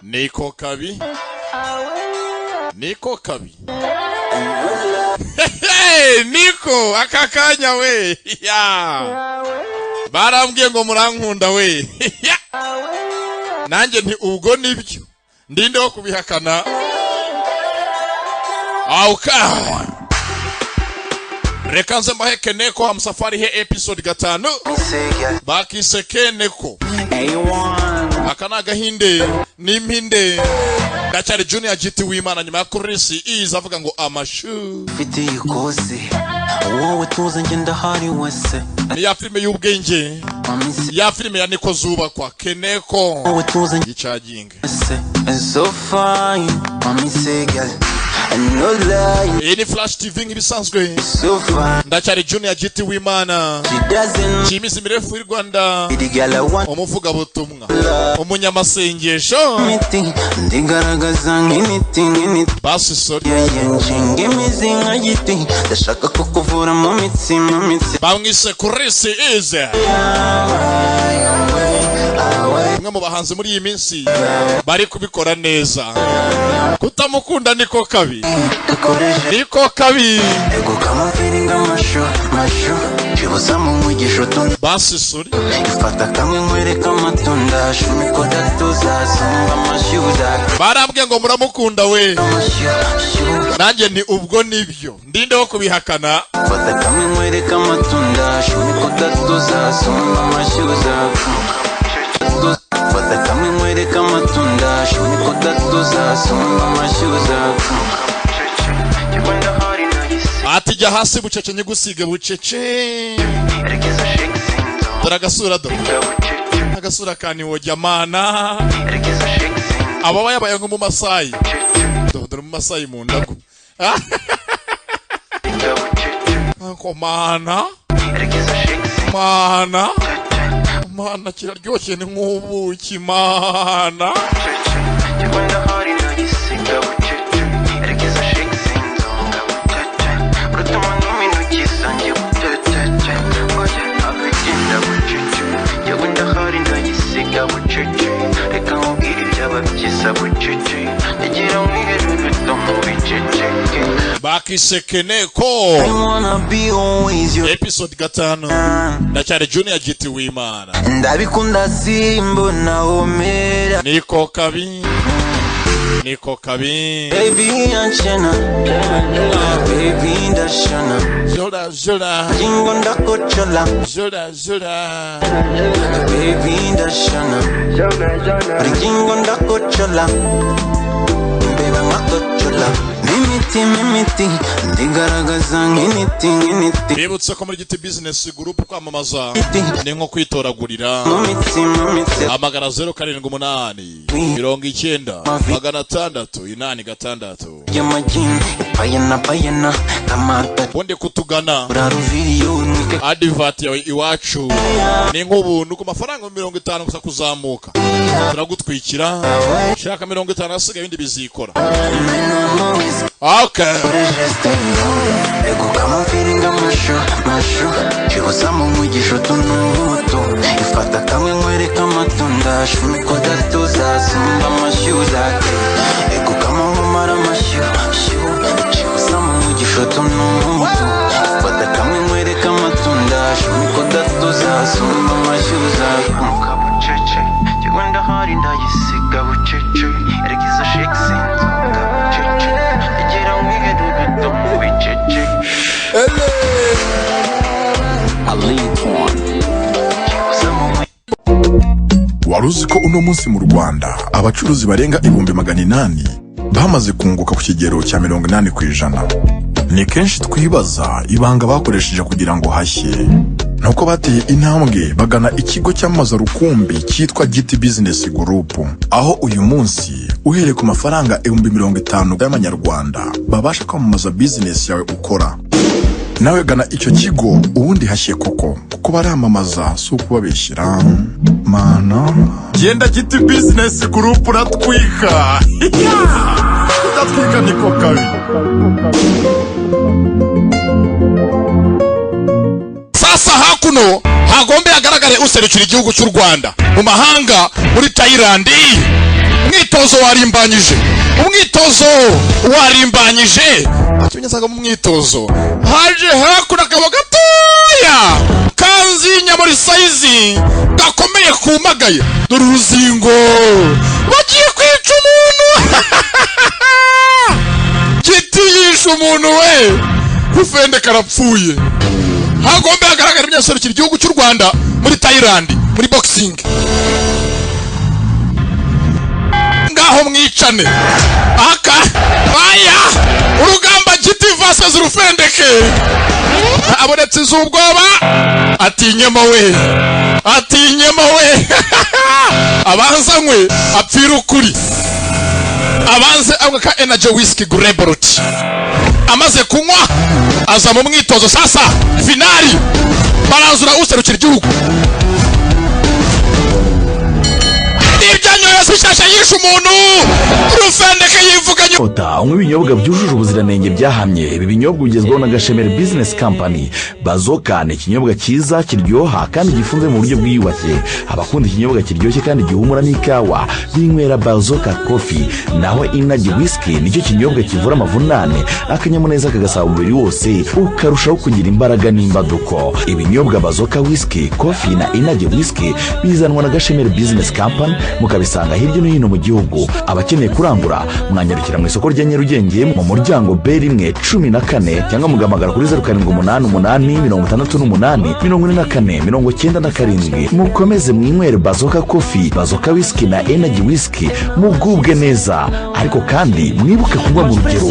Niko kabi. Niko kabi. Hey, Niko akakanya we. Ya. Barambwiye ngo murankunda we. Nanjye nti ubwo nibyo. Ndinde wo kubihakana. Auka. Reka nze mbahe Keneko Hamsafari he episode 5. Bakise Keneko. Akana gahinde n'impinde. Ndacyari Junior GT w'Imana nyuma ya Chris Ease avuga ngo amashu. Fiti yikoze. Wowe tuze ngenda hari wese. Ni ya filime y'ubwenge. Ya filime ya Niko Zuba kwa Keneko. Wowe tuze gicaginga. So fine. Mami Segal. No lie. Any Flash TV ngibisanzwe. So fine. Ndacyari Junior GT w'Imana. Chimisi mirefu y'u Rwanda. Umuvuga butumwa. Umunyamasengesho. Ndigaragaza nk'imiti. Basi sorry. Ngimizinga giti. Ndashaka kukuvura mu mitsi. Bamwise Chris Ease. Mwe mu bahanzi muri iyi minsi bari kubikora neza. Kutamukunda niko kabi. Niko kabi. Ego kama feeling amasho. Chibuza mu mwigisho tunda. Basi sorry. Ifata kamwe nkwereka amatunda. Shumiko datuza sumba amashyuza. Barambwiye ngo muramukunda we. Nanjye ni ubwo nibyo. Ndinde wo kubihakana. Ifata kamwe nkwereka amatunda. Shumiko datuza sumba amashyuza. Fata kamwe nkwereka amatunda. Shumiko datuza sumba amashyuza. Ati jya hasi bucece nyigusige bucece. Turagasura do. Agasura kani wo jamana. Aba yabaye ngo mu Masai. Dore mu Masai mu ndago. Ko mana. Mana kiraryoshye ni nk'ubuki mana. Bakise Keneko episode 5. Ndacyari Junior GT w'Imana. Ndabikunda simbo na omera. Niko kabi. Niko kabi. Baby anchena. Baby ndashana. Zola. Jingo ndakochola. Zola. Baby ndashana. Jingo ndakochola. Baby ngakochola. Mimiti ndigaragaza nk'initi. Bibutse ko muri GT Business Group kwamamaza ni nko kwitoragurira. Amagana 078 90 686 Yamajin payana kamata. Bonde kutugana. Advert yawe iwacu ni nk'ubuntu ku mafaranga 50 gusa kuzamuka. Turagutwikira. Shaka 50 asigaye ibindi bizikora. Okay. Ego kama feeling amasho. Chibuza mu mwigisho tunubuto. Ifata kamwe nkwereka amatunda. Shumiko datuza sumba amashyuza. Ego kama humara amashu. Chibuza mu mwigisho tunubuto. Ifata kamwe nkwereka amatunda. Shumiko datuza sumba amashyuza. Mukabucece. Jigwenda hari ndayisiga bucece. Erekiza shake sense. Waruzi ko uno munsi mu Rwanda abacuruzi barenga 800 bamaze kunguka ku kigero cya 80%. Ni kenshi twibaza ibanga bakoresheje kugira ngo hashye. Nuko bateye intambwe bagana ikigo cy'amaza rukumbi cyitwa GT Business Group, aho uyu munsi uhereye ku mafaranga 50,000 y'amanyarwanda babasha kwamamaza business yawe ukora. Nawe gana icyo kigo ubundi hashye kuko baramamaza si ukubabeshyira mana. Genda GT Business Group uratwika. Utatwika niko kabi. Sasa hakuno hagombe agaragare userukira igihugu cy'u Rwanda mu mahanga muri Thailand. umwitozo warimbanyije atunyuzaga mu mwitozo haje hakura akabo gatoya kanzinya muri saizi gakomeye kumagaye dore uruzingo bagiye kwica umuntu Giti yishe umuntu we Rufende karapfuye hagombe hagaragara ibyaserukira igihugu cy'u Rwanda muri Thailand muri boxing ngaho mwicane aka aya urugamba Giti versus Rufendeke abonetse izubwoba atinyemo we abanzanywe apfira ukuri abanze ka energy whisky Greborot amaze kunywa aza mu mwitozo sasa finali barazura userukira igihugu Sishasha yishe umuntu Rufendeke yivuganye unywa ibinyobwa byujuje ubuziranenge byahamye. Ibi binyobwa bigezweho na Gashemeri Business Company. Bazoka ni ikinyobwa cyiza kiryoha kandi gifunze mu buryo bwiyubashye. Abakunda ikinyobwa kiryoshye kandi gihumura n'ikawa binywera Bazoka Coffee. Naho Energy Whisky nicyo kinyobwa kivura amavunane akanyamuneza kagasaba umubiri wose ukarushaho kugira imbaraga n'imbaduko. Ibinyobwa Bazoka Whisky, Coffee na Energy Whisky bizanwa na Gashemeri Business Company mukabisanga hirya no hino mu gihugu. Abakeneye kurangura mwanyarukira mu isoko rya Nyarugenge mu muryango B114 cyangwa mugamagara kuri 0788584497. Mukomeze mwinywere Bazoka Coffee, Bazoka Whisky na Energy Whisky mugubwe neza, ariko kandi mwibuke kunywa mu rugero.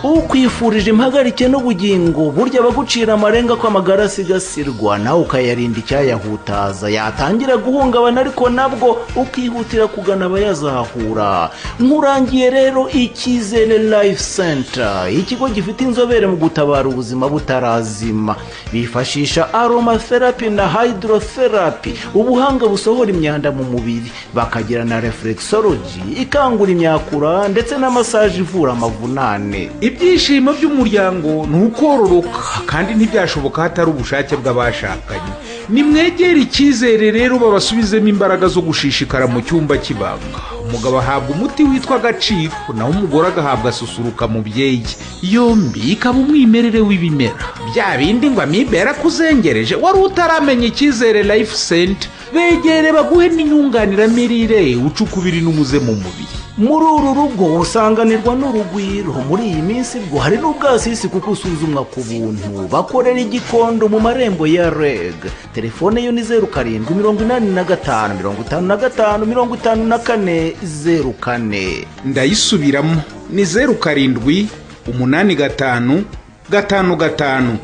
Ukwifurije impagarike n'ubugingo burya bagucira amarenga ko amagara asigasirwa nawe ukayarinda icyayahutaza yatangira guhungabana, ariko nabwo ukihutira kugana abayazahura. Nkurangiye rero Icyizere Life Center, ikigo gifite inzobere mu gutabara ubuzima butarazima. Bifashisha aromatherapy na hydrotherapy, ubuhanga busohora imyanda mu mubiri. Bakagira na reflexology ikangura imyakura ndetse na massage ivura amavunane. Ibyishimo by'umuryango nukororoka kandi ntibyashoboka hatari ubushake bw'abashakanye. Nimwegera Icyizere rero babasubizemo imbaraga zo gushishikara mu cyumba kibanga. Umugabo ahabwa umuti witwa Agaciro naho umugore agahabwa Susuruka mubyeyi. Yombi ikaba umwimerere w'ibimera bya bindi ngo amibera kuzengereje. Wari utaramenya Icyizere Life Center, begere baguhe n'inyunganiramirire ucukubiri n'umuze mu mubiri. Muri uru rugo usanganirwa n'urugwiro. Muri iyi minsi bwo hari n'ubwasisi kuko usuzumwa ku buntu. Bakorera igikondo mu marembo ya REG. Telefone yo ni 0785555404. Ndayisubiramo ni 0785555404.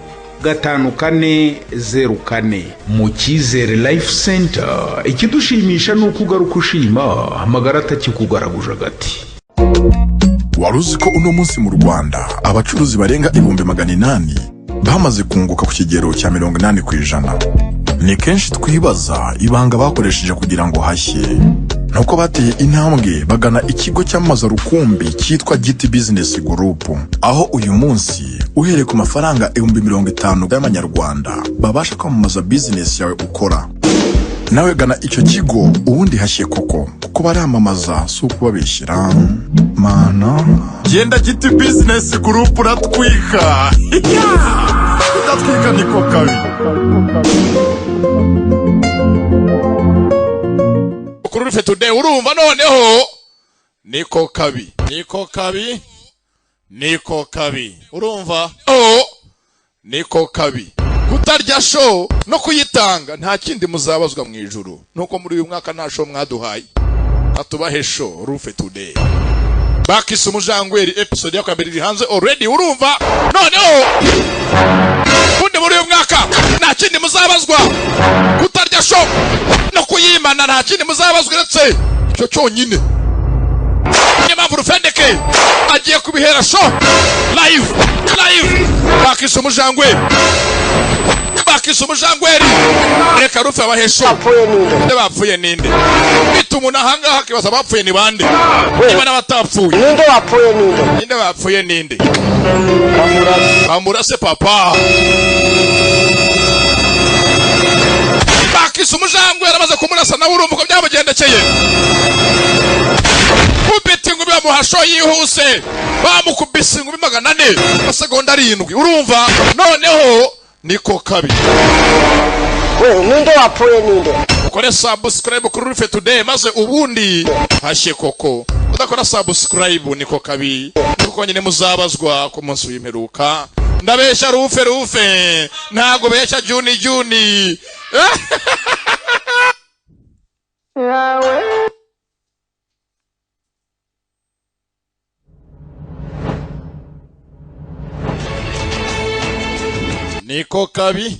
mu Cyizere Life Center ikidushimisha nuko ugaruka ushima amagara atakikugaraguje agati. Wari uzi ko uno munsi mu Rwanda abacuruzi barenga 800 bamaze kunguka ku kigero cya 80%? Ni kenshi twibaza ibanga bakoresheje kugira ngo hashye. Nuko bateye intambwe bagana ikigo cy'amaza rukumbi cyitwa Giti Business Group, aho uyu munsi uhereye ku mafaranga 50,000 y'amanyarwanda babasha kwamamaza business yawe ukora. Nawe gana icyo kigo ubundi hashye koko, kuko baramamaza si ukubabeshyira mana. Genda Giti Business Group uratwika. Utatwika niko kabi. Kurufe today urumva noneho niko kabi urumva niko kabi kutarya show no kuyitanga nta kindi muzabazwa mu ijuru. Nuko muri uyu mwaka nta show mwaduhaye atubahe show Rufe today Bakisi Umujangweri episode ya kabiri iri hanze already urumva noneho kundi muri uyu mwaka nta kindi muzabazwa kutarya show no kuyimana nta kindi muzabazwa uretse cyo cyonyine. Nyamara Rufendeke agiye kubihera show live Bakisi Umujangweri reka Rufe abahesho bapfuye ninde bituma nahanga hakibaza bapfuye ni bande niba n'abatapfuye ninde bapfuye ninde bamurase papa. Bakisi Umujangweri amaze kumurasa nawe urumva ko byamugendekeye. baza muhasho yihuse bamukubise ingumi 400 amasegonda 7 urumva noneho niko kabi we ninde wapfuye ninde ukore subscribe kuri Rufe Today maze ubundi hashye koko udakora subscribe niko kabi kuko nyine muzabazwa ku munsi w'imperuka ndabesha Rufe ntago besha Juni niko kabi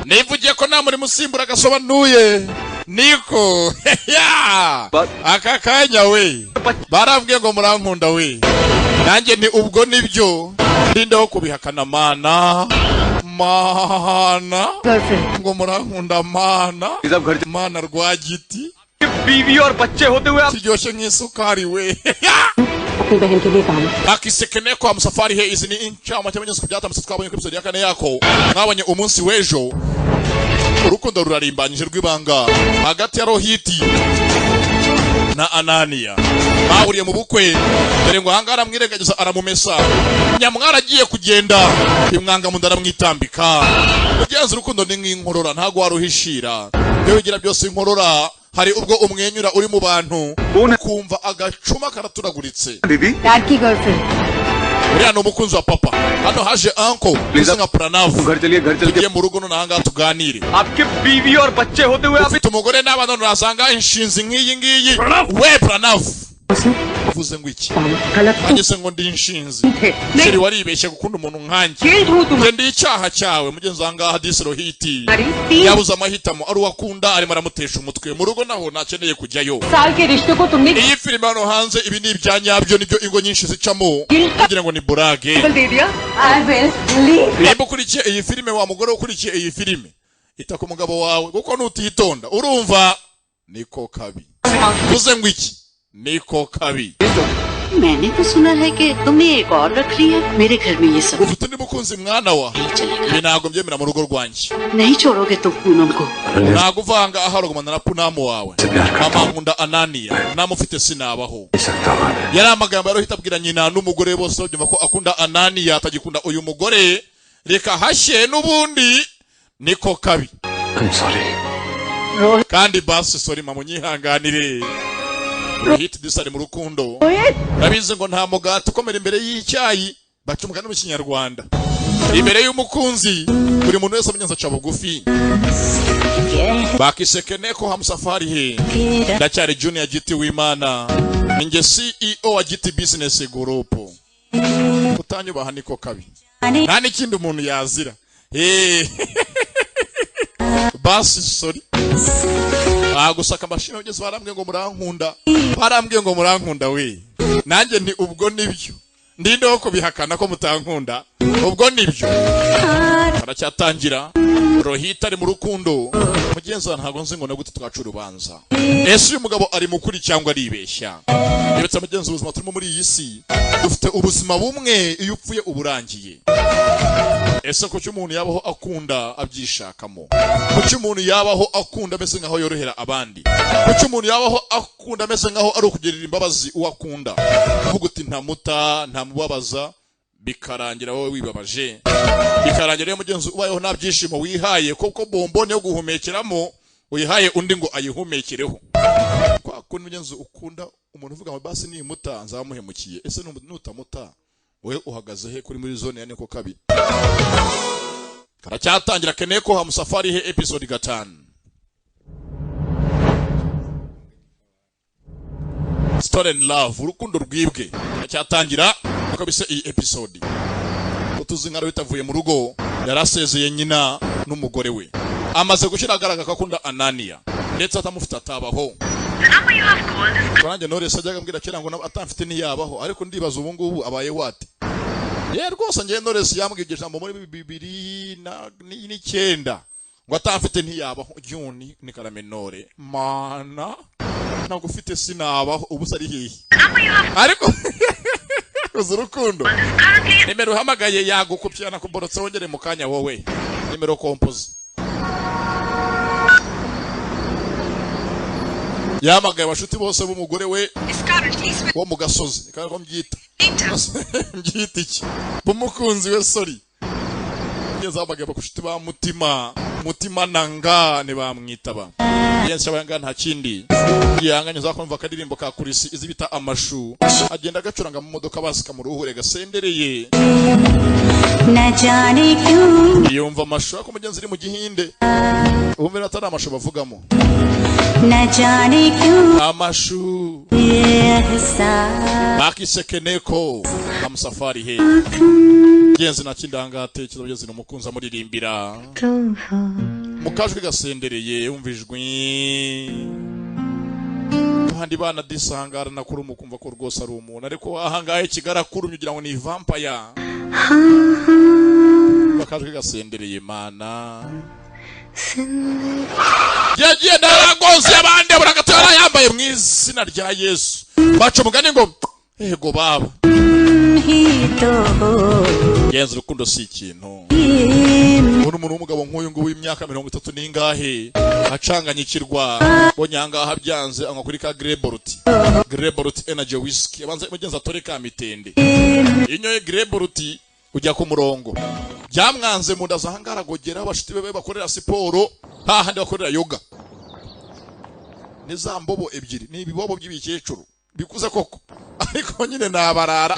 nivugiye ko nta muri musimbura gasobanuye niko aka kanya we baravuye ngo murankunda we nanjye ni ubwo nibyo ndindaho kubihakana mana ngo murankunda mana rwagiti बीवी और बच्चे होते हुए आप kiryoshye nk'isukari we अपनी बहन के लिए काम akisekene kwa msafari he izi ni incama cy'abanyazi kubyatambutse twabonye kuri episode ya 4 yako mwabonye umunsi w'ejo urukundo rurarimbanyije rw'ibanga hagati ya Rohiti na Anania bahuriye mu bukwe dore ngo hangara mwirengagiza aramumesa nyamwara agiye kugenda imwanga mundara mwitambika ugenza urukundo ni nk'inkorora ntago waruhishira byo bigira byose inkorora hari ubwo umwenyura uri mu bantu kumva agacuma karaturaguritse dad की girlfriend uriya ni umukunzi wa papa hano haje uncle uzi nka Pranav घर चलिए tugiye mu rugo nahanga tuganire आपके बीवी और बच्चे होते हुए आप ufite umugore n'abana urasanga inshinzi nk'iyi ngiyi we Pranav uvuze ngo iki ageze ngo ndi inshinzi sheri waribeshye gukunda umuntu nkanjye nge ndi icyaha cyawe mugenzi wangaha hadisi Rohiti yabuze amahitamo ari uwakunda arimo aramutesha umutwe mu rugo naho nakeneye kujyayo साल के रिश्ते को तुमने iyi filime hano hanze ibi ni ibyanyabyo nibyo ingo nyinshi zicamo kugira ngo ni burage दे दिया I will leave nimba ukurikiye iyi filime wa mugore ukurikiye iyi filime ita ku mugabo wawe kuko nutitonda urumva niko kabi uvuze ngo iki niko kabi मैंने तो सुना है कि तुमने एक और रख ली है मेरे घर में ये सब ufite undi mukunzi mwana wa ibi ntabwo mbyemera mu rugo rwanjye नहीं छोड़ोगे तुम पूनम को ntabwo uvanga aharugumana na Punamu wawe mama nkunda Anania namufite sinabaho yari amagambo yarohita abwira nyina n'umugore bose babyumva ko akunda Anania atagikunda uyu mugore reka hashye n'ubundi niko kabi kandi basi sorry mama munyihanganire Rohiti disari mu rukundo nabize ngo nta mugati ukomera imbere y'icyayi bacumuka no mu Kinyarwanda imbere y'umukunzi buri muntu wese amenyaza ca bugufi bakisekene ko hamsafari he ndacyari Junior Giti w'Imana ninge CEO wa Giti Business Group utanyubaha niko kabi nta n'ikindi umuntu yazira basi sorry gusaka amashini ugeze barambwiye ngo murankunda we nanjye ni ubwo nibyo ndindeho kubihakana ko mutankunda ubwo nibyo baracyatangira Rohiti ari mu rukundo mugenzi ntago nzi ngo na gute twacu urubanza ese uyu mugabo ari mukuri cyangwa aribeshya yibetse mugenzi ubuzima turimo muri iyi si dufite ubuzima bumwe iyo upfuye uburangiye ese ko cy'umuntu yabaho akunda abyishakamo ko cy'umuntu yabaho akunda ameze nkaho yorohera abandi ko cy'umuntu yabaho akunda ameze nkaho ari ukugirira imbabazi uwakunda uvuga uti ntamubabaza bikarangira wowe wibabaje bikarangira mugenzi ubayeho nta byishimo wihaye koko bombone yo guhumekeramo uyihaye undi ngo ayihumekereho kwa kundi mugenzi ukunda umuntu uvuga ngo basi nimuta nzamuhemukiye ese nutamuta we uhagaze he kuri muri zone ya niko kabi karacyatangira keneye ko hamusafari he episode 5 Story in Love urukundo rwibwe karacyatangira akabise iyi episode utuzinga bitavuye mu rugo yarasezeye nyina n'umugore we amaze gushyira agaraga kakunda Anania ndetse atamufite atabaho Kwanjye Knowless ajyaga ambwira kera ngo atamfite ntiyabaho ariko ndibaza ubu ngubu abaye wate rwose njye Knowless yambwije ijambo muri 2009 ngo atamfite ntiyabaho Juni ni Karamenore mana ntabwo ufite sinabaho ubu sari hehe ariko uzurukundo nimero hamagaye yagukupyana kuborotse wongere mu kanya wowe nimero kompoze yamagaye abashuti bose b'umugore we wo mu gasozi kandi ko mbyita mbyita iki bumukunzi we sorry yeza abagaye abashuti ba mutima nanga ne bamwitaba yense abanga nta kindi yanganye zakumva akadirimbo ka kurisi izibita amashu agenda agacuranga mu modoka basika mu ruhure gasendereye na jane क्यों yumva amashu ako mugenzi iri mu gihinde umwe natari amashu bavugamo na jane क्यों amashu bakisekeneko amusafari he genzi na kindangate kizobyeze no mukunza muririmbira mukajwe gasendereye yumvijwe handi bana disangara nakuru mukumva ko rwose ari umuntu ariko ahangaye kigara kurumye ugira ngo ni vampire bakajwe gasendereye mana yagiye ndaragoze abande buragatora yambaye mu izina rya Yesu baca mugani ngo ego baba yenze rukundo si ikintu umuntu w'umugabo nk'uyu ngo w'imyaka 30 n'ingahe acanganyikirwa bonyangaha byanze anywa kuri ka Greborut energy whisky abanze mugenza atore ka mitende inyoye Greborut ujya ku murongo byamwanze mu ndazahangara gogera abashiti bebe bakorera siporo hahandi bakorera yoga nizambobo ebyiri ni ibibobo by'ibikecuru bikuze koko ariko nyine nabarara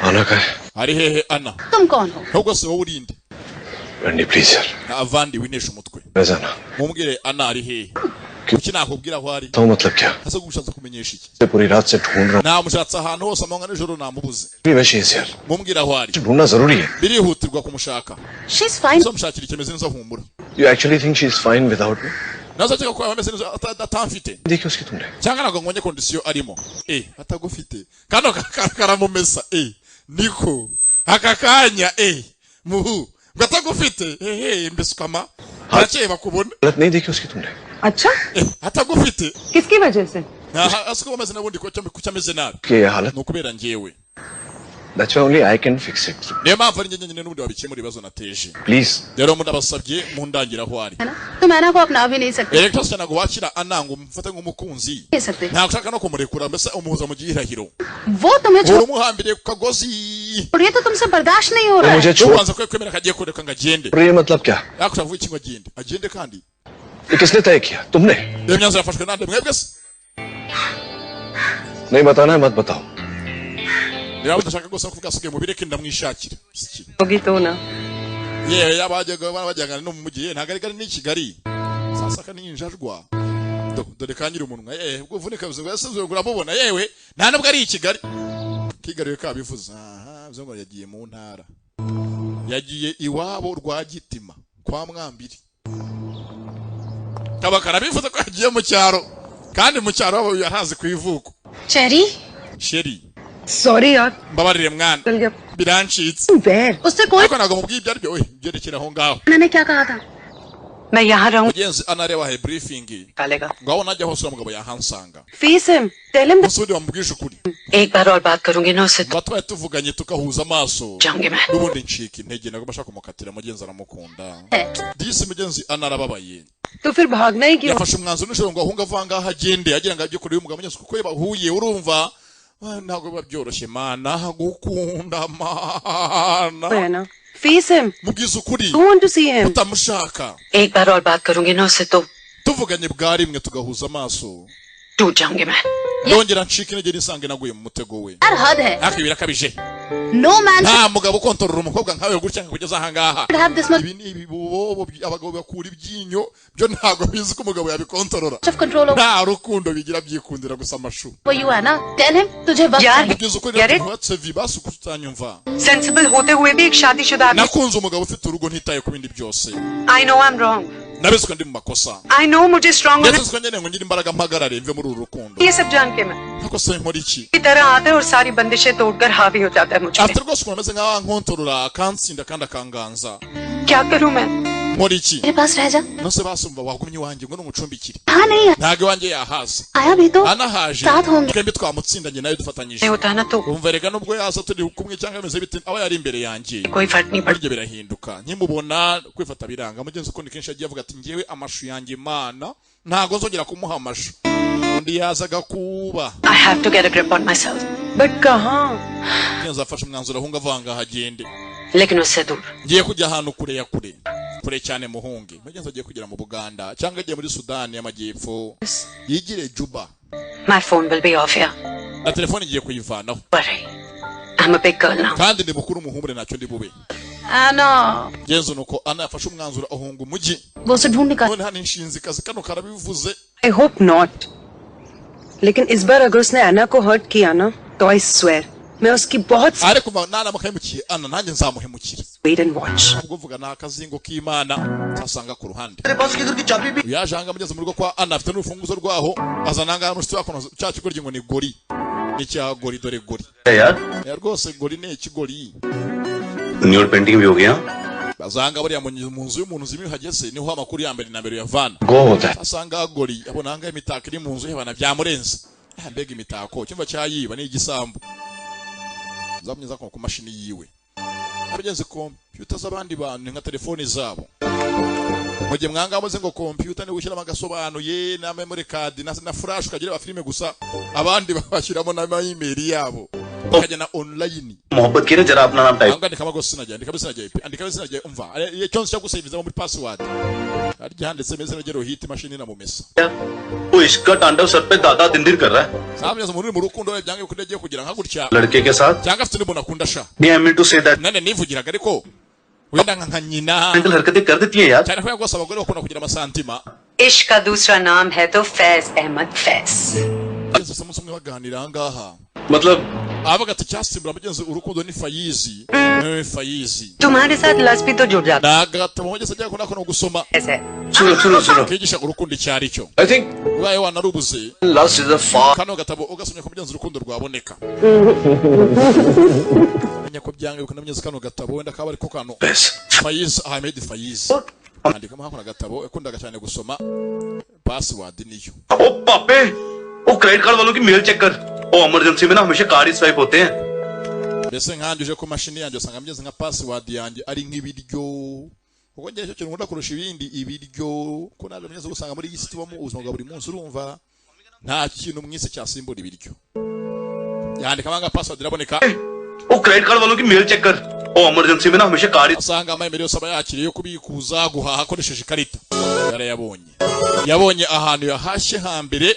Ana ka ari hehe Ana तुम कौन हो ahubwo se wowe urinde Randy please sir avandi winesha umutwe Razana mumbwire Ana ari hehe kuki nakubwira aho ari तो मतलब क्या ase gushatse kumenyesha iki मैं पूरी रात से ढूंढ रहा namushatse ahantu hose amanga n'ijoro namubuze हूं मैं शेष यार mumbwire aho ari ढूंढना जरूरी है birihutirwa kumushaka she's fine mushakira ikemeze neza humura You actually think she's fine without me nazo cyangwa ko ameze neza atamfite देखिए उसकी तुमने cyangwa nago ngonye condition arimo atagufite kano karamumesa niko akakanya muhu ngatagufite mbisukama arakeye bakubona गलत नहीं देखी उसकी तुमने अच्छा atagufite किसकी वजह से asuko bameze nabundi ko cyameze nabi कि ये हालत no kubera ngewe That's why only I can fix it niyo mpamvu ari nyine n'ubundi wabikemura ibibazo nateje Please rero mundabasabye mundangira aho ari तुम ऐना को अपना भी नहीं सकते rero cyane nago wakira anango mufate nk'umukunzi nta gushaka no kumurekura mbese umuhuza mu gihirahiro वो तुम्हें छोड़ umuhambire ku kagozi ये तो तुमसे बर्दाश्त नहीं हो रहा है मुझे छोड़ ubanza kwemera kagiye kureka ngagende ये मतलब क्या yakushavuye ikintu agende kandi ये किसने तय किया तुमने iyo myanzuro yafashwe nande mwebwe se नहीं बताना है मत बताओ rero ndashaka gose kuvuga asigaye mubireke ndamwishakira होगी तो ना yewe yabajyaga no mu mugiye ntago ari ni Kigali sasa kaninjajwa dore kanyira umunwa ubwo vunika bizo yasuzwe uramubona yewe nta nabwo ari Kigali Kigali kabivuza bizo ngo yagiye mu ntara yagiye iwabo rwa Gitima kwa Mwambiri kabakara bivuze ko yagiye mu cyaro kandi mu cyaro abo yahaze ku ivuko Sheri Sorry यार mbabarire mwana birancitse उससे कोई ko nago mubwiye ibyo aribyo byerekera aho ngaho मैंने क्या कहा था मैं यहाँ रहूँ mugenzi anareba he briefing ngaho najya hose umugabo yahansanga फीस है tell him musudi wamubwisha ukuri एक बार और बात करूंगी ना उससे batwaye tuvuganye tukahuza amaso जाऊंगी मैं n'ubundi ncika intege nagomba bashaka kumukatira mugenzi aramukunda disi mugenzi anarababaye तो फिर भागना ही क्यों yafashe umwanzuro n'ijoro ngo ahunga avanga aho agende agira ngo ajye kure y'umugabo mugenzi kuko bahuye urumva ntabwo biba byoroshye mana gukunda mana fees है mubwiza ukuri want to see him utamushaka एक बार और बात करूंगी ना उससे तो tuvuganye bwa rimwe tugahuza amaso टूट जाऊंगी मैं yongera ncika intege nisange naguye mu mutego we यार हद है ariko birakabije no man nta mugabo ukontorora umukobwa nkawe gutya kugeza aha ngaha should have this much ibi ni ibibobo abagabo bakura ibyinyo byo ntabwo bizi ko umugabo yabikontorora of control over nta rukundo bigira byikundira gusa amashu you है ना tell him तुझे वक्त यार mubwiza ukuri ntuhatse vibasu kutanyumva sensible होते हुए भी एक शादीशुदा आदमी nakunze umugabo ufite urugo ntitaye ku bindi byose I know I am wrong nabizwe ndi mu makosa I know मुझे स्ट्रांग होना ndetse nyine ngo ngire imbaraga mpagarare mve muri uru rukundo ये सब जान के मैं ariko se nkora iki की तरह आता है और सारी बंदिशें तोड़कर हावी हो जाता है मुझ पे afite rwose ukuntu ameze nk'aho ankontorora akansinda kandi akanganza क्या करूं मैं nkora iki मेरे पास रह जा nose basumva wagumye wanjye ngo numucumbikire हाँ नहीं ntago wanjye yahaza आया भी तो anahaje साथ होंगे twembi twamutsindanye nayo dufatanyije umva rega nubwo yaza turi kumwe cyangwa bimeze bite aba yari imbere yanjye buryo birahinduka nkimubona kwifata biranga mugenzi uko kenshi agiye avuga ati ngewe amashu yanjye Imana ntago nzongera kumuha amashu undi yazaga kuba I have to get a grip on myself. But kahan? Nzafasha umwanzuro ahunga avanga hagende. Lekin usse dur. Ngiye kujya ahantu kure ya kure. Kure cyane muhunge. Mugenzi agiye kugera mu Buganda cyangwa agiye muri Sudani y'Amajyepfo. Yigire Juba. My phone will be off here. Na telefone igiye kuyivanaho. Worry. I'm a big girl now. Kandi ndi mukuru umuhumure nacyo ndi bube. Anna Genzo nuko Anna yafashe umwanzuro ahunga umujyi. Bose ढूंढने का None hano inshinzi kazi kano karabivuze. I hope not. लेकिन इस बार अगर उसने अन्ना को हर्ट किया ना तो I swear मैं उसकी बहुत ariko nana mukahemukiye Anna nanjye nzamuhemukira. Wait and watch. Ubwo vuga nakazingo k'Imana tasanga ku ruhande. Yajanga mugeze mu rugo kwa Anna afite n'urufunguzo rwaho azananga n'ushiti wakono cya kigoryi ngo ni gori. Ni cya gori dore gori. यार Ya rwose gori ne ikigori. Nude painting भी हो गया bazanga bari mu nzu y'umuntu zimi hageze niho amakuru ya mbere na mbere yavana go होता है asanga gori abonanga imitako iri mu nzu y'abana byamurenze mbega imitako cyumva cyayiba ni igisambu zamnyeza ku mashini yiwe abagenze computer z'abandi bantu nka telefoni zabo mujye mwanga muze ngo computer ni gushyiramo agasobanuye na memory card na flash ukagira filime gusa abandi babashyiramo na email yabo bakajyana online मोहब्बत की ना जरा अपना नाम type angandika amagosi sinajya andika sinajya andika sinajya umva iyo cyonse cyo gusaviza muri password ari gihanditse meze rugero hit machine na mumesa वो इसका तांडव सर पे दादा दिन दिन कर रहा है samye mu muri rukundo byange kundi agiye kugira nka gutya लड़के के साथ cyangwa afite n'umuntu akunda sha नहीं I mean to say that nane nivugiraga ariko wenda nka nyina uncle हरकतें कर देती हैं यार cyane ko yagose abagore bakunda kugira amasantima इश्क का दूसरा नाम है तो फैज अहमद Faiz Yesu samu sumwe baganira ngaha मतलब avuga ati cyasimbura mugenzi urukundo ni Fayizi Fayizi तुम्हारे साथ लस भी तो जुड़ जाता nagata mu mugeze ajya kuna gusoma है सुनो kigisha urukundo cyari cyo I think ubaye wanarubuze lust is a far kano gatabo ugasomye ko mugenzi urukundo rwaboneka nyako byange bikana mugenzi kano gatabo wenda kaba ariko kano Fayiz Ahmed Fayiz andika mu hakuna gatabo ekundaga cyane gusoma password niyo ओ पापे ओ credit card वालों की mail check कर ओ इमरजेंसी में ना हमेशा कार्ड ही स्वाइप होते हैं mbese nkanjuje ko mashini yanjye usanga mugeze nka password yanjye ari nk'ibiryo uko ngiye cyo kintu nkunda kurusha ibindi ibiryo ko naje mugeze gusanga muri isi tubamo ubuzima bwa buri munsi urumva nta kintu mwise cyasimbura ibiryo yandika manga password iraboneka ओ credit card वालों की mail check कर ओ इमरजेंसी में ना हमेशा card asanga amayemere yose aba yakiriye yo kubikuza guhaha akoresheje ikarita yabonye ahantu yahashye hambere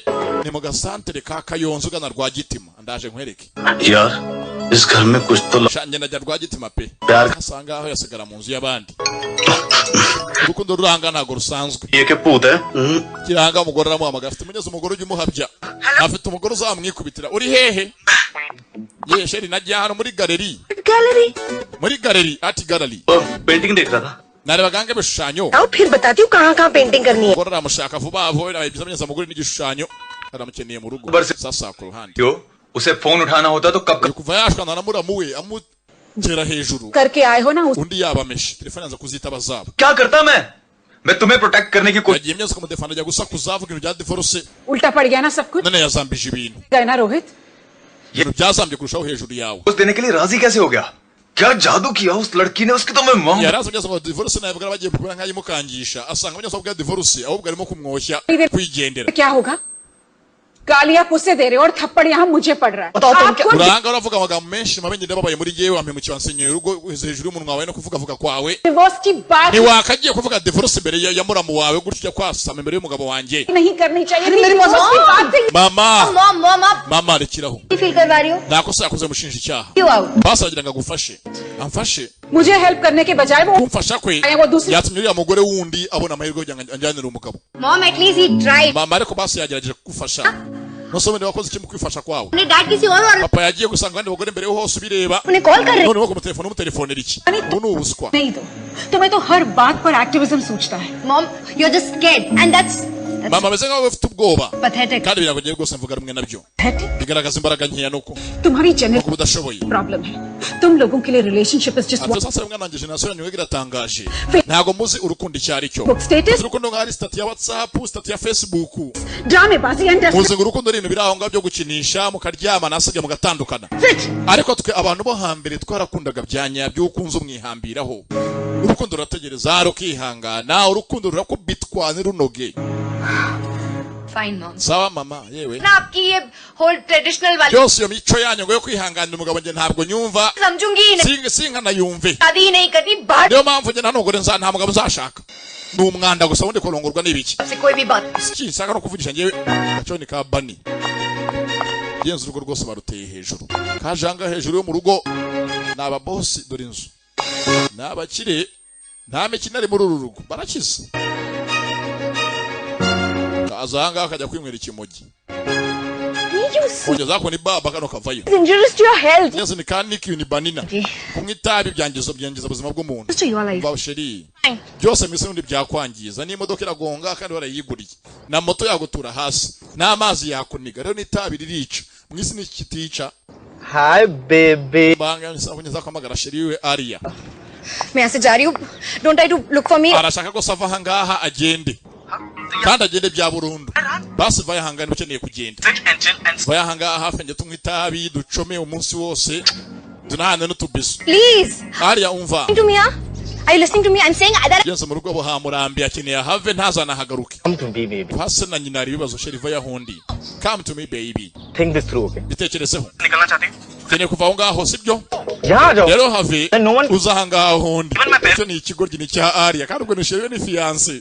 ni mu gasantere ka Kayonzo gana rwa Gitima ndaje nkwereke यार इस घर में कुछ तो shanje najya rwa Gitima pe प्यार asanga aho yasigara mu nzu y'abandi urukundo ruranga ntago rusanzwe ये के पूत है kiranga umugore aramuhamagara afite mugeze umugore ujye umuhabya afite umugore uzamwikubitira uri hehe ye sheri najya hano muri gallery art gallery painting देख रहा था narebaga ibishushanyo आओ फिर बताती हूँ कहाँ पेंटिंग करनी है umugore aramushaka vuba vuba yabigize mugeze umugore n'igishushanyo aramukeneye mu rugo sasa ku ruhande क्यों उसे फोन उठाना होता तो कब kuva yashwana na muramu we amugera hejuru करके आए हो ना undi yabameshe telefone yanza kuzitaba zabo क्या करता मैं तुम्हें प्रोटेक्ट करने की कोशिश yagiye myose kumudefanda ajya gusakuza avuga ibintu bya divorce उल्टा पड़ गया ना सब कुछ none yazambije ibintu गए ना Rohit ibintu byazambye kurushaho hejuru yawe उस देने के लिए राजी कैसे हो गया क्या जादू किया उस लड़की ने उसकी तो मैं मां yaraza mugeze ngo divorce nawe bwa bagiye kubura nkayimukangisha asanga mugeze bwa divorce ahubwo arimo kumwoshya kwigendera क्या होगा गालियां पुसे दे रहे हो और थप्पड़ यहाँ मुझे पड़ रहा है uranga uravuga amagambo menshi mabenye ndababaye muri yewe wampemukiye wansenyeye urugo hejuru y'umunwa wawe no kuvuga kwawe divorce की बात ntiwakagiye kuvuga divorce imbere ya muramu wawe gutya kwasama imbere y'umugabo wanjye नहीं करनी चाहिए मेरी डिवोर्स की बात है mama rekiraho फील करवा रही हो nakosa yakoze mushinja icyaha क्यों आओ basagira ngo agufashe amfashe मुझे हेल्प करने के बजाय वो kumfasha kwe yatumye uriya mugore wundi abona amahirwe yo kugira ngo anjyanire umugabo mom at least he tried mama ariko basi yagerageje kugufasha nosome wakoze iki mu kwifasha kwawe अपने डैड किसी और papa yagiye gusanga abandi bagore imbere yo hose ubireba उन्हें कॉल कर रहे none wo kumutelefone umutelefone iki ubu ni ubuswa नहीं दो तुम्हें तो हर बात पर एक्टिविज्म सूझता है mom you are just scared and that's mama beze nkaho bafite ubwoba Pathetic. kandi biragoye rwose mvuga rumwe nabyo bigaragaza imbaraga nkeya nuko तुम्हारी genetic budashoboye problem है तुम लोगों के लिए relationship is just ati sasa mwana wanjye generation yanyu iratangaje ntago muzi urukundo icyari cyo urukundo nka stat ya WhatsApp stat ya Facebook ड्रामेबाजी and muzi urukundo rino biraho ngabyo gukinisha mukaryama nasabye mugatandukana ariko twe abantu bo hambere twarakundaga byanya byo kunza umwihambiraho urukundo rurategereza rukihangana urukundo rurakubitwa nirunoge Fine mom. sawa mama yewe ना आपकी ये whole traditional वाली byose iyo mico yanyu ngo yo kwihanganira umugabo nge ntabwo nyumva समझूंगी ही नहीं singa nayumve शादी ही नहीं करनी बात niyo mpamvu nge ntanogore nta mugabo uzashaka ni umwanda gusa wundi kurongorwa n'ibiki से कोई भी बात sinshaka no kuvugisha ngewe gaconi ka bani yenze urugo rwose baruteye hejuru kajanga hejuru yo mu rugo ni ababosi dore inzu ni abakire nta mikino ari muri uru rugo barakize azanga akajya kwinywera ikimogi kugeza ko ni baba kano kavayo injurious to your health yesu ni kandi ni banina kunywa itabi byangiza ubuzima bw'umuntu bawusheri byose mwise n'undi byakwangiza n'imodoka iragonga kandi warayiguriye na moto yagutura hasi n'amazi yakuniga rero n'itabi ririca mwisi ni kitica hi baby banga nisabonyeza kwamagara sheri we Aria मैं ऐसे जा रही हूँ don't try to look for me arashaka ko sava hangaha agende kandi agende bya burundu basi vaya hangana ukeneye kugenda vaya hangaha hafi nge tunywa itabi ducome umunsi wose tunahane n'utubiso please Aria umva to me are you listening to me I'm saying that yense mu rugo bo hamurambi akeneye have ntazana hagaruke come to me baby hase na nyina ari bibazo sheri vaya hondi come to me baby think this through okay bitekerezeho nikalna chati keneye kuva aho ngaho sibyo yaje rero have uzahanga hondi cyo ni ikigoryi ni cya Aria kandi ubwo nisheriwe ni fiance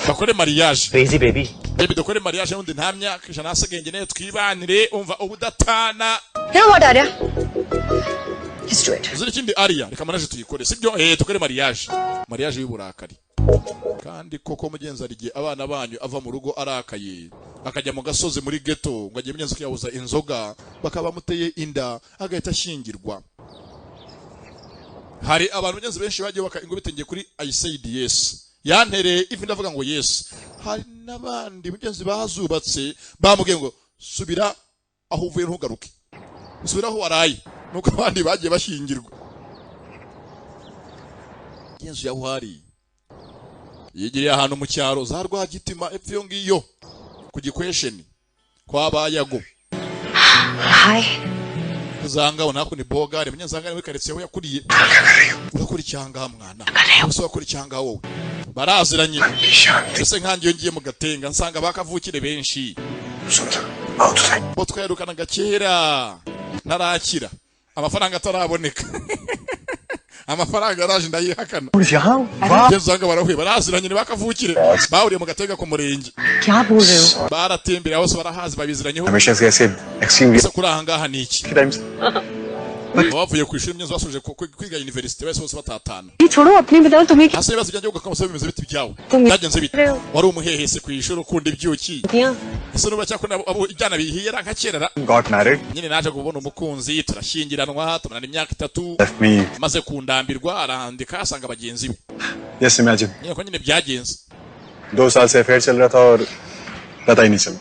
bakore mariage crazy baby dukore mariage n'undi nta myaka ijana asegenge ne twibanire umva ubudatana you know what Arya let's do it uzuri kindi Aria reka manaje tuyikore sibyo dukore mariage y'uburakari kandi koko mugenzi arigiye abana banyu ava mu rugo arakaye akajya mu gasozi muri ghetto ngo agiye mugenzi kuyabuza inzoga bakaba muteye inda agahita ashingirwa hari abantu mugenzi benshi bagiye baka ingo bitengeye kuri I said yes yantere ifi ndavuga ngo yes hari nabandi mugenzi bazubatse bamubwiye ngo subira aho uvuye ntugaruke subira aho waraye nuko abandi bagiye bashingirwa Yesu yahuhari yigiriye ahantu mu cyaro za Rwagitima epfo yo ngiyo ku gikwesheni kwa bayago hi zanga unako ni bogare munyazanga ni karitsiye aho yakuriye urakuri cyanga mwana uso wakuri cyanga wowe baraziranye ese nkangiye ngiye mu gatenga nsanga bakavukire benshi bo twayarukana gakera narakira amafaranga ataraboneka amafaranga araje ndayihakana yezanga barahuye baraziranye bakavukire bahuriye mu gatega ku murenge क्या बोल रहे हो baratembera bose barahazi babiziranyeho हमेशा से ऐसे extreme ese kuri ahangaha ni iki bavuye ku ishuri myenzo basuje kwiga university bose batatana छोड़ो अपनी बताओ तुम्हें hasi bibazo byanjye ugakomeza bimeze biti byawe byagenze bite wari umuhehese ku ishuri ukunda ibyuki ese nuba cyakunda abo ijyana bihiye ranka kerera got married nyine naje kubona umukunzi turashyingiranwa tumarana imyaka 3 maze kundambirwa arandika asanga bagenzi be yes imagine nyine ko nyine byagenze 2 साल से अफेयर चल रहा था और पता ही नहीं चला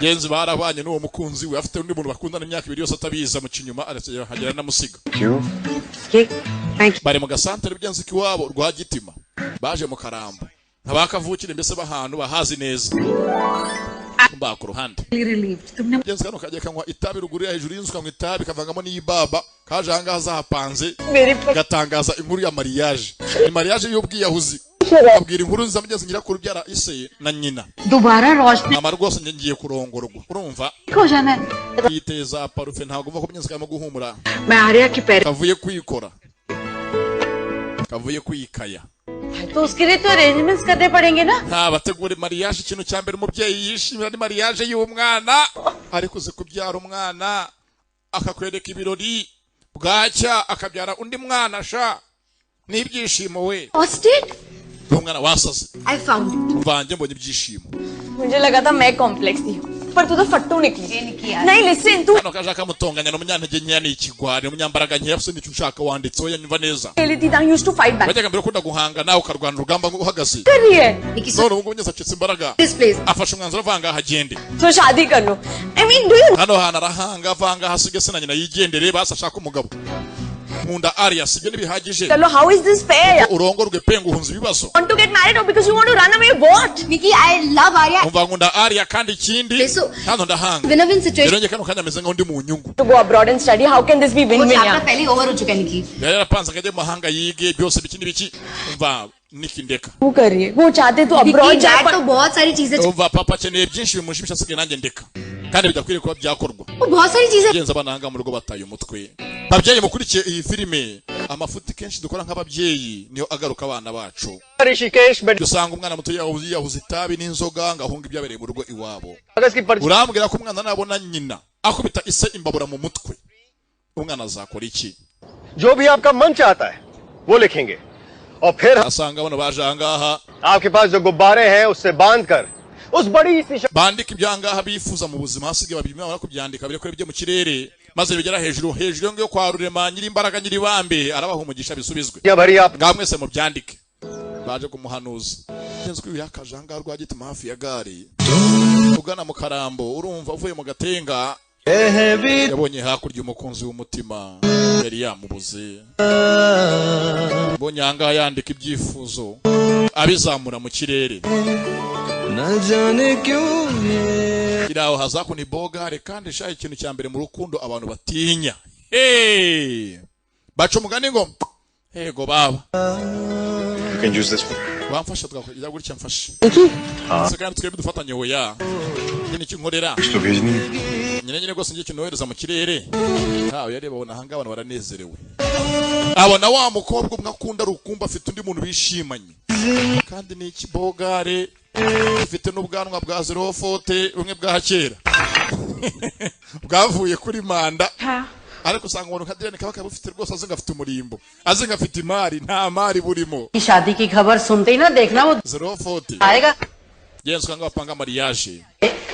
genzi barabanye n'uwo mukunzi we afite undi muntu bakundana imyaka 2 yose atabiza mu kinyuma aragera namusiga bari mu gasantere byanze kiwabo rwa Gitima baje mu Karambo ntabakavukire mbese bahantu bahazi neza mba ku ruhande genzi kano kagiye kanywa itabi ruguru ya hejuru y'inzu kanywa itabi kavangamo n'ibaba kaje ahangaha zahapanze gatangaza inkuru ya mariage ni mariage y'ubwiyahuzi abwira inkuru nza mugeze nyirakuru byara ise na nyina दोबारा रोशनी mama rwose ngiye kurongorwa urumva हो जाना है yiteza parufe ntago uva ko mugeze kama guhumura मैं आर्या की पैर kavuye kwikora kavuye kwikaya तो उसके लिए तो अरेंजमेंट्स करने पड़ेंगे ना nta bategura mariage ikintu cya mbere umubyeyi yishimira ni mariage y'umwana ariko uze kubyara umwana akakwereka ibirori bwacya akabyara undi mwana sha n'ibyishimo we Austin umwana wasaze I found mvange mbonye ibyishimo मुझे लगा था मैं कॉम्प्लेक्स थी पर तू तो फट्टू निकली नहीं listen तू hano kaje akamutonganya n'umunyantege nkeya ni ikigwari n'umunyambaraga nkeya afite n'icyo ushaka wanditse we yanyumva neza I used to fight back bajyaga mbere ukunda guhanga nawe ukarwana urugamba uhagaze none ubu ngubu acitse imbaraga afashe umwanzuro avanga ahagende तो शादी कर लो I mean do you hano hana arahanga avanga hasige se na nyina yigendere basa ashaka umugabo nkunda Arya sibyo nibihagije चलो how is this fair urongorwe pengu uhunza ibibazo want to get married or because you want to run away what Nikki I love Arya umva nkunda Arya kandi ikindi hano ndahanga win-win situation rero nge kano kanya meze nk'undi mu nyungu to go abroad and study how can this be win-win chapter पहले over हो चुका है Nikki yarapanze akajya mu mahanga yige byose biki n'ibiki umva Nikki ndeka वो कर रही है वो चाहते तो abroad जाए तो बहुत सारी चीजें umva papa akeneye byinshi bimushimisha asigaye nanjye ndeka kandi bidakwiriye kuba byakorwa बहुत सारी चीजें genza bananga mu rugo bataye umutwe babyeyi mukurikiye iyi filime amafuti kenshi dukora nk'ababyeyi niyo agaruka abana bacu dusanga umwana muto yahuze itabi n'inzoga ngahunga ibyabereye mu rugo iwabo urambwira ko umwana nabona nyina akubita ise imbabura mu mutwe umwana azakora iki जो भी आपका मन चाहता है वो लिखेंगे और फिर asanga bano baje ahangaha आपके पास जो गुब्बारे हैं उससे बांधकर उस बड़ी सी bandika ibyangaha bifuza mu buzima hasigaye babimara kubyandika birekore byo mu kirere maze bigera hejuru yo kwa Rurema nyiri imbaraga nyiri bambe arabaha umugisha bisubizwe ngamwese mu byandike baje kumuhanuza kenzo kwiyo yakajanga rwa gitima hafi ya gari ugana mu Karambo urumva uvuye mu Gatenga yabonye hakurya umukunzi w'umutima yari yamubuze bonyanga yandika ibyifuzo abizamura mu kirere iraho hazakuni bogare kandi shaye ikintu cya mbere mu rukundo abantu batinya baca umugani ngo hego baba You can use this one. wamfasha twakujya gutya mfasha kandi twebwe dufatanye hoya nyine kinkorera nyine rwose ngiye kinohereza mu kirere hawe yareba bona hanga abantu baranezerewe abona wa mukobwa umwe akunda rukumba afite undi muntu bishimanye kandi ni ikibogare ifite n'ubwanwa bwa zero fote bumwe bwa kera bwavuye kuri manda ariko usanga umuntu nka Diane kabaka bufite rwose azinga afite umurimbo azinga afite imari nta mari burimo शादी की खबर सुनते ही ना देखना वो zero fote आएगा yenzo nga bapanga mariage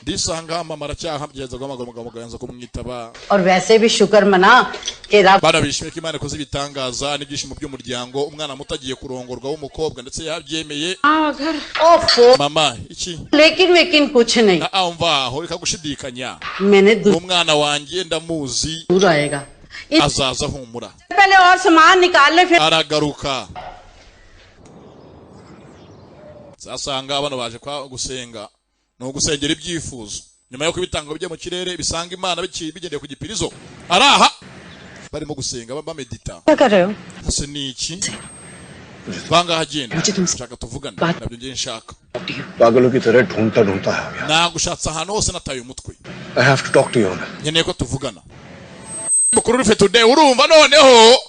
disanga mama aracyaha byenza gwamagara mugabo yanza kumwitaba और वैसे भी शुक्र मना कि रब barabishimiye ko Imana koze bitangaza n'ibyishimo by'umuryango umwana mutagiye kurongorwa w'umukobwa ndetse yabyemeye mama iki लेकिन कुछ नहीं umva aho reka gushidikanya मैंने umwana wanjye ndamuzi दूर आएगा azaza humura पहले और सामान निकाल ले फिर aragaruka zasanga abana baje kwa gusenga no gusengera ibyifuzo nyuma yo kubitanga byo mu kirere bisanga Imana bigendeye ku gipirizo araha barimo gusenga bamedita ase niki banga hagenda nshaka tuvugana nabyo ngiye nshaka पागलों की तरह ढूंढता ढूंढता है nagushatse ahantu hose nataye umutwe I have to talk to you. nkeneye ko tuvugana mukuru rufe today urumva noneho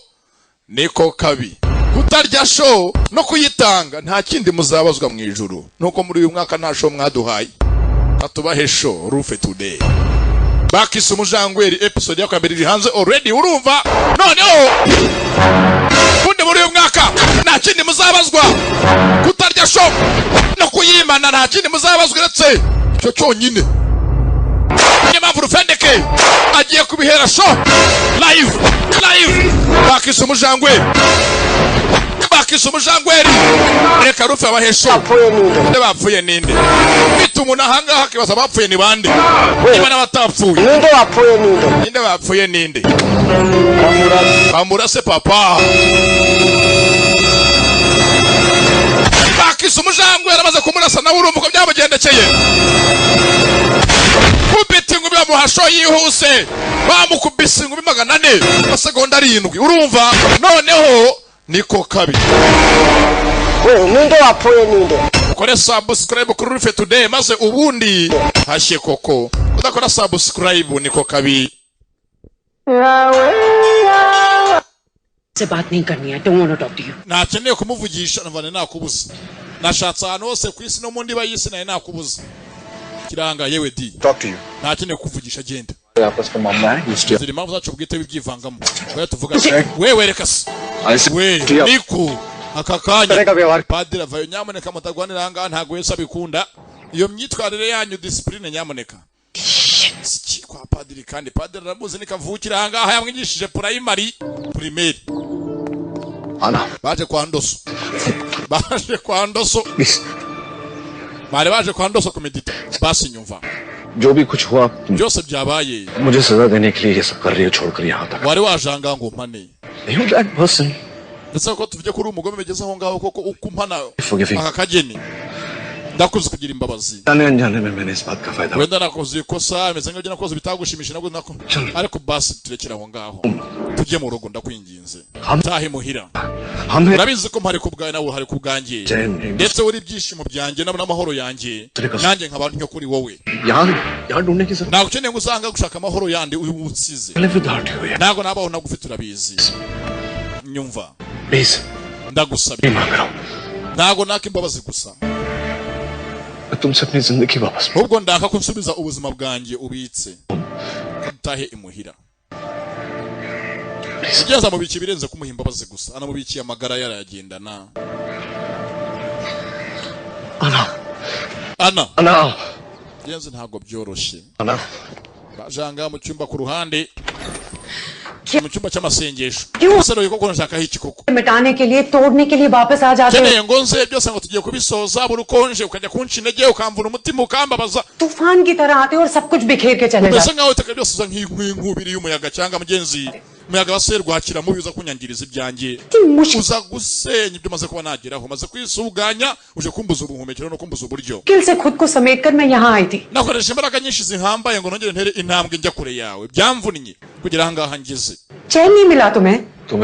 niko kabi kutarya show no kuyitanga nta kindi muzabazwa mu ijuru nuko muri uyu mwaka nta show mwaduhaye atubahe show rufe today bakise umujangweri episode ya kabiri hanze already urumva noneho kunde muri uyu mwaka nta kindi muzabazwa kutarya show no kuyimana nta kindi muzabazwa uretse cyo cyonyine nyamvu rufendeke agiye kubihera show live bakise umujangweri reka rufe abahesho nde bapfuye ninde bituma unahanga hakibaza bapfuye ni bande niba n'abatapfuye ninde bapfuye ninde bamurase papa bakise umujangweri amaze kumurasa nawe urumva uko byamugendekeye kubita ingumi bamuhasho yihuse bamukubise ingumi 400 amasegonda 7 urumva noneho niko kabi ninde wapfuye ninde kore subscribe kuri Rufe Today maze ubundi hashye koko udakora subscribe niko kabi से बात नहीं करनी है don't want to talk to you nakeneye kumuvugisha navane nakubuza nashatse ahantu hose ku isi no mu ndiba y'isi naye nakubuza kiranga yewe di Talk to you. nakeneye kuvugisha agenda आपस का मामला है इसलिए ziri mpamvu zacu bwite bibyivangamo oya tuvuga wewe reka se we niku akakanya padiri avayo nyamuneka mutagwanira hanga ntago yesa bikunda iyo myitwarire yanyu discipline nyamuneka padiri kandi padiri aramuzi nikavukira ahangaha yamwigishije primary baje kwa Ndoso bari baje kwa Ndoso kumedita basi nyumva जो भी कुछ हुआ byose byabaye मुझे सजा देने के लिए ये सब कर रही हो छोड़कर यहाँ तक wari wajanga ngo mpane you that person ndetse ko tuvye kuri umugome bigeze aho ngaho koko ukumpana akakageni ndakuze kugira imbabazi जाने में मैंने इस बात का फायदा wenda nakoze ikosa meze nk'ibyo nakoze bitagushimisha nabwo nako ariko basi turekera aho ngaho tujye mu rugo ndakwinginze tahe muhira urabizi ko mpari kubwaye nawe hari kubwanjye ndetse uri byishimo byanjye n'amahoro yanjye nanjye nk'abantu nyo kuri wowe यार ढूंढने की जरूरत ntabwo ukeneye gusanga gushaka amahoro yandi uyu utsize ntabwo nabaho nagufite urabizi nyumva please ndagusabye ntabwo naka imbabazi gusa तुमसे अपनी जिंदगी वापस ubwo ndaka kunsubiza ubuzima bwanjye ubitse tahe imuhira Sigeza mu biki birenze kumuhimba baze gusa anamubikiye amagara yarayagendana Ana Yenze ntago byoroshye bajanga mu cyumba ku ruhande mu cyumba cy'amasengesho usero yuko konshaka hiki koko मिटाने के लिए तोड़ने के लिए वापस आ जाते हो ngo nze byose ngo tugiye kubisoza burukonje ukajya kunci intege ukamvura umutima ukambabaza तूफान की तरह आते और सब कुछ बिखेर के चले जाते ngaho utaka byose uza nk'inkubiri y'umuyaga cyangwa mugenzi umuyaga waserwakira mubi uza kunyangiriza ibyanjye uza gusenya ibyo maze kuba nageraho maze kwisuganya uje kumbuza ubuhumekero no kumbuza uburyo किल से खुद को समेट कर मैं यहाँ आई थी nakoresha imbaraga nyinshi zihambaye ngo nongere ntere intambwe njya kure yawe byamvunnye kugira ahangaha ngeze चैन नहीं मिला तुम्हें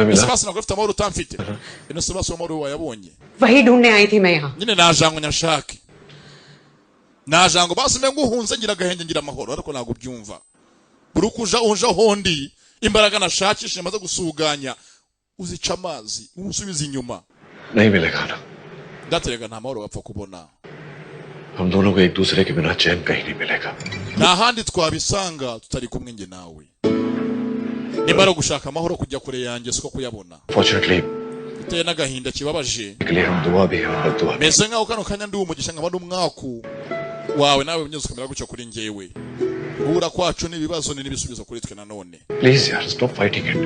मिला Sebasi nagufite amahoro utamfite ino Sebasi amahoro wayabonye वही ढूंढने आई थी मैं यहाँ nyine najango nyashake najango basi menguhunze ngira gahenge ngira amahoro ariko nago byumva burukuja unja hondi imbaraga nashakishe maze gusuganya uzica amazi umusubiza inyuma नहीं मिलेगा ना ndaterega nta mahoro bapfa kubona हम दोनों को एक दूसरे के बिना चैन कहीं नहीं मिलेगा nta handi twabisanga tutari kumwe nge nawe nimbara gushaka amahoro kujya kure yanjye siko kuyabona fortunately biteye n'agahinda kibabaje निकले हम दुआ भी है और दुआ meze nkaho kano kanya ndi umugisha nkaba n'umwaku wawe nawe unyuze kumera gutyo kuri njyewe guhura kwacu n'ibibazo n'ibisubizo kuri twe nanone please यार stop fighting it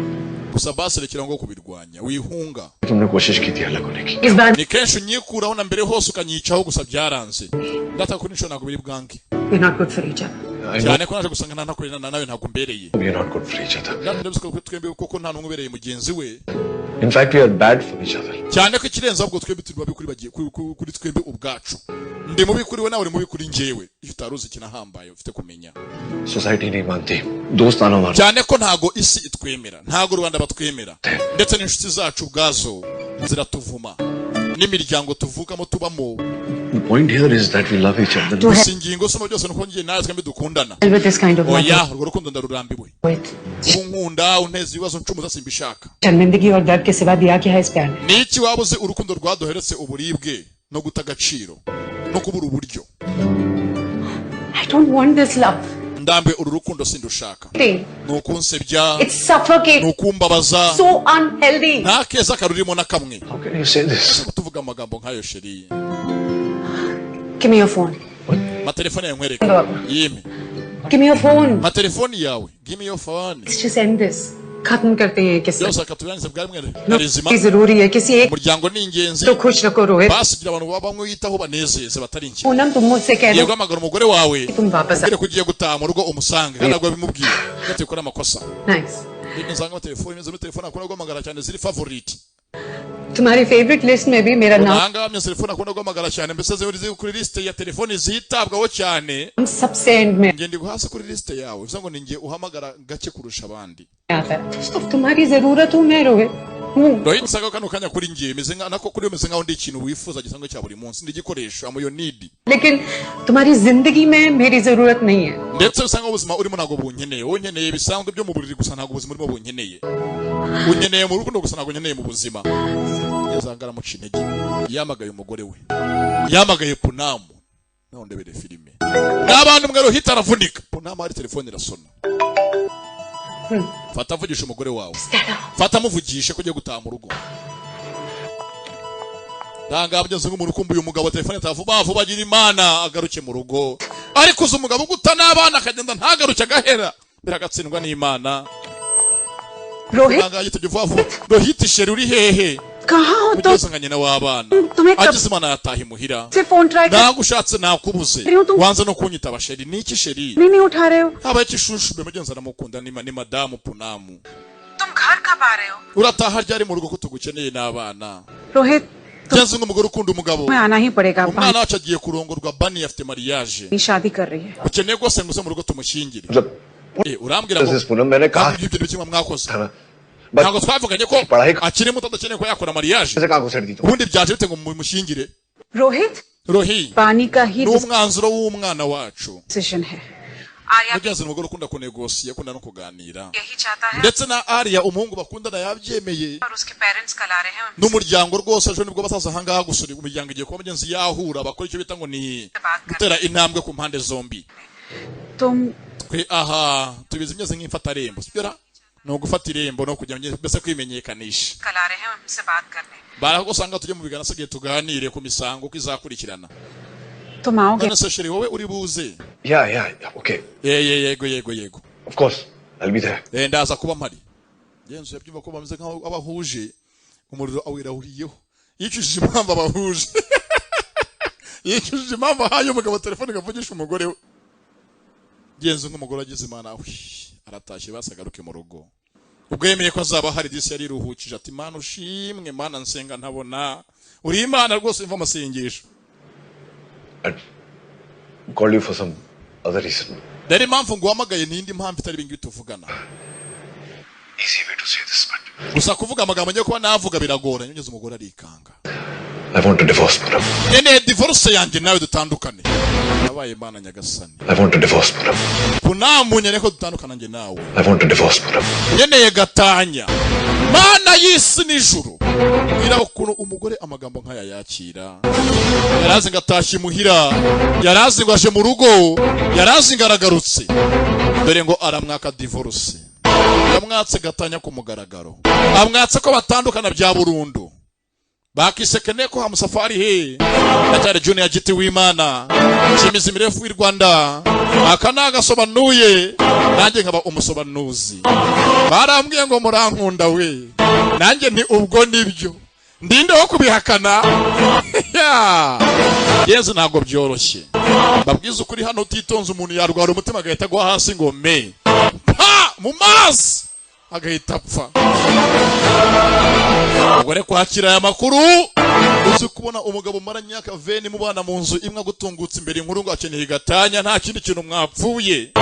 gusa basi rekera ngo kubirwanya wihunga तुमने कोशिश की थी अलग होने की ni kenshi unyikuraho na mbere hose ukanyicaho gusa byaranze ndata kuri nico ntabwo biri bwange We're not good for each other cyane ko naje gusanga ntakorana nawe ntabwo mbereye we're not good for each other ndabizi ko twembe kuko nta numwe ubereye mugenzi we in fact we are bad for each other cyane ko ikirenza ubwo twembe turi babikuri bagiye kuri twembe ubwacu ndi mu bikuri we nawe uri mu bikuri njyewe iyo utaruzi kinahambaye ufite kumenya society नहीं मानती दोस्ताना मानती cyane ko ntago isi itwemera ntago Rwanda batwemera ndetse n'inshuti zacu ubwazo ziratuvuma n'imiryango tuvukamo tubamo the point here is that we love each other singingo somo byose nuko ngiye nawe twembe dukundana with this kind of oya urwo rukundo ndarurambiwe unkunda unteza ibibazo ncumuza simbishaka शर्मिंदगी और दर्द के सिवा दिया क्या है इस प्यार में niki wabuze urukundo rwadoheretse uburibwe no guta agaciro no kubura uburyo I don't want this love ndambe uru rukundo sindushaka nukunsebya it's suffocating nukumbabaza so unhealthy nta keza karurimo na kamwe how can you say this tuvuga amagambo nkayo sheri give me your phone ma telefone yawe nkwereka yime give me your phone ma telefone yawe give me your phone let's just end this खत्म करते हैं किसी byose akaturangiza bwa rimwe narizima जरूरी है किसी एक umuryango ni ingenzi तो खुश रखो Rohit basigira abantu bamwe yitaho banezeze batari inki Poonam तुम मुझसे कह yego amagara umugore wawe तुम वापस ugere kugiye gutaha mu rugo umusange kandi nabwo bimubwiye ati ukora amakosa nice nzanga telefone imeze muri telefone akunda guhamagara cyane ziri favorite तुम्हारी favourite list में भी मेरा नाम nanga amye telefone akunda guhamagara cyane mbese ziri kuri liste ya telefone zitabwaho cyane सबसे एंड में ngende guhasa kuri liste yawe bivuze ngo ningiye uhamagara gake kurusha abandi आता है तो तुम्हारी जरूरत हूं मैं Rohit Rohit nsanga kano kanya kuri ngiye meze nako kuri meze nkaho ndi ikintu wifuza gisanzwe cya buri munsi ndi gikoresho amoyo need लेकिन तुम्हारी जिंदगी में मेरी जरूरत नहीं है ndetse usanga ubuzima urimo nago bunkeneye wonkeneye bisanzwe byo mu buriri gusa ntago ubuzima urimo bunkeneye unkeneye mu rukundo gusa ntago nkeneye mu buzima yazangara mu cinege yamagaye umugore we yamagaye Punamu naho ndebere filime n'abantu mwe Rohit aravunika Punamu ari telefone irasona fata vugisha umugore wawe fata muvugishe ko ugiye gutaha mu rugo ndangabye nzo mu rukumbuye umugabo telefone tavuba vuba agira imana agaruke mu rugo ariko uzo umugabo guta n'abana akagenda ntagaruke agahera biragatsindwa n'Imana. Rohit Rohit sheri uri hehe? कहाँ हो तुम? Ugeze nka nyina w'abana. Agize Imana yataha imuhira. से phone try कर Nagushatse nakubuze. Wanze no kunyitaba sheri. Niki sheri? नहीं उठा रहे हो. Haba ikishushu bemugenza namukunda ni madamu Punamu. तुम घर कब आ रहे हो? Urataha ryari mu rugo ko tugukeneye n'abana. Rohit Jenze ngumugore ukunda umugabo. मैं आना ही पड़ेगा. Umwana wacu agiye kurongorwa Bani afite mariage. शादी कर रही है. Ukeneye gose nguze mu rugo tumushyingire. Urambwira ngo मैंने कहा ibyo bikimwe mwakoze. Ntabwo twavuganye ko akiri muto adakeneye ko yakora mariage. Ubundi byaje bite ngo mumushyingire? Rohi पानी का ही n'umwanzuro w'umwana wacu. Decision है. Mugenzi n'umugore ukunda kunegosiya akunda no kuganira. Ndetse na Arya umuhungu bakundana yabyemeye. N'umuryango rwose ejo nibwo basaza hangaha gusura umuryango igiye kuba mugenzi yahura bakora icyo bita ngo ni gutera intambwe ku mpande zombi. Twe aha tubizi imyeze nk'imfata rembo. Sibyo no gufata irembo no kujya mbese kwimenyekanisha. Baragusanga tujye mu bigana sagiye tuganire ku misango kizakurikirana. Tumaoge. None se sheri wowe uri buze? Yeah, okay. Yego. Of course, I'll be there. Ndaza kuba mpari. Yenzu yabyumva ko bameze nkaho abahuje umuriro awirahuriyeho. Yicishije impamvu abahuje. Yicishije impamvu hayo umugabo telefone gavugisha umugore we. Yenzu nk'umugore agize Imana aratashye basagaruke mu rugo. Ubwo yemeye ko azaba hari disi yari ruhukije ati Mana ushimwe Mana nsenga ntabona. Uri Imana rwose imva amasengesho. Call you for some other reason. Dari impamvu nguhamagaye n'indi mpamvu itari bingi tuvugana. Easy way to say this, but gusa kuvuga amagambo ngiye kuba navuga biragora nyugeze umugore arikanga. I want to divorce Puram. Nene divorce yanjye nawe dutandukane. Nabaye Imana nyagasani. I want to divorce Puram. Punamu nyene ko dutandukana nge nawe. I want to divorce Puram. Nene gatanya. Mana y'isi n'ijuru. Ira ukuntu umugore amagambo nkaya yakira. Yarazi ngatashye muhira. Yarazi ngo aje mu rugo. Yarazi ngaragarutse. Dore ngo aramwaka divorce. Yamwatse gatanya ku mugaragaro. Amwatse ko batandukana bya burundu. Bakisekene ko hamusafari he. Natare Junior Giti w'Imana. Chimizi mirefu w'i Rwanda. Akanaga sobanuye. Nanjye nkaba umusobanuzi. Barambwiye ngo murankunda we. Nanjye ni ubwo nibyo. Ndinde wo kubihakana. Yezu ntabwo byoroshye. Babwiza ukuri hano utitonze umuntu yarwara umutima agahita gwa hasi ngo me. Pa mu mazi agahita apfa. Ubwo kwakira aya makuru uzi kubona umugabo mara myaka 20 mubana mu nzu imwe gutungutse imbere inkuru ngo akeneye gatanya nta kindi kintu mwapfuye.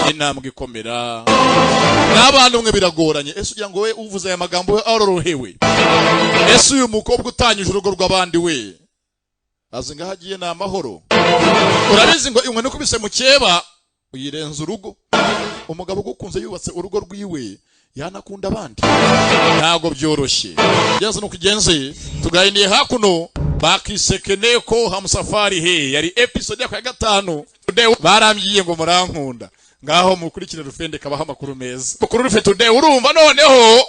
Intambwe ikomera. N'abantu mwe biragoranye. Ese ugira ngo we uvuze aya magambo we arorohewe. Ese uyu mukobwa utanyije urugo rw'abandi we azinga hagiye na amahoro. Urabizi ngo imwe no kubise mu cyeba uyirenza urugo. Umugabo gukunze yubatse urugo rwiwe yanakunda abandi. Ntago byoroshye. Yazo no kugenze tugayiniye hakuno bakisekene ko hamusafari he yari episode ya 5 today barambyiye ngo murankunda. Ngaho mukurikire Rufende kabaha amakuru meza. Mukuru Rufe today urumva noneho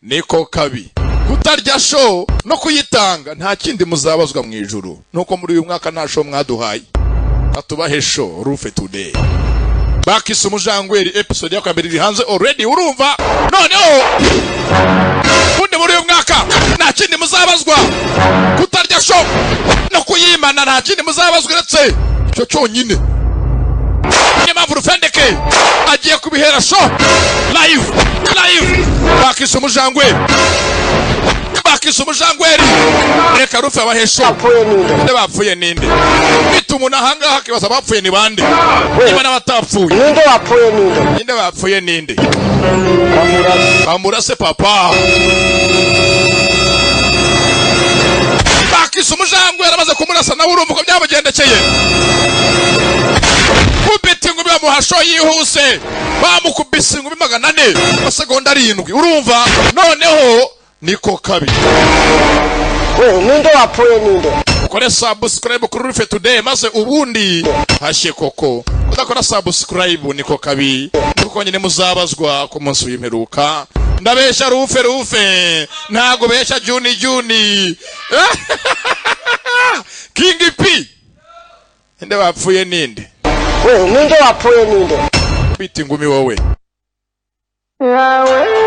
niko kabi. Kutarya show no kuyitanga nta kindi muzabazwa mu ijuru. Nuko muri uyu mwaka nta show mwaduhaye. Atubahe show Rufe today. Bakise umujangweri episode ya 2 iri hanze already urumva noneho kunde muri uyu mwaka nta kindi muzabazwa kutarya show no kuyimana nta kindi muzabazwa uretse icyo cyonyine. Nyamavuru Fendeke agiye kubihera show live bakise umujangweri reka Rufe abahesho nde bapfuye ninde bituma ahangaha kibaza bapfuye ni bande niba n'abatapfuye ninde bapfuye ninde bamurase papa bakise umujangweri amaze kumurasa nawe urumva uko byamugendekeye kubita ingumi bamuhasho yihuse bamukubise ingumi 400 amasegonda 7 urumva noneho niko kabi. Ninde wapfuye ninde? Ukore subscribe kuri Rufe today maze ubundi hashe koko. Udakora subscribe niko kabi. Kuko nyine muzabazwa ku munsi w'imperuka. Ndabesha Rufe. Ntago besha Juni. King P. Ninde wapfuye ninde? Ninde wapfuye ninde? kwita ingumi wowe. yawe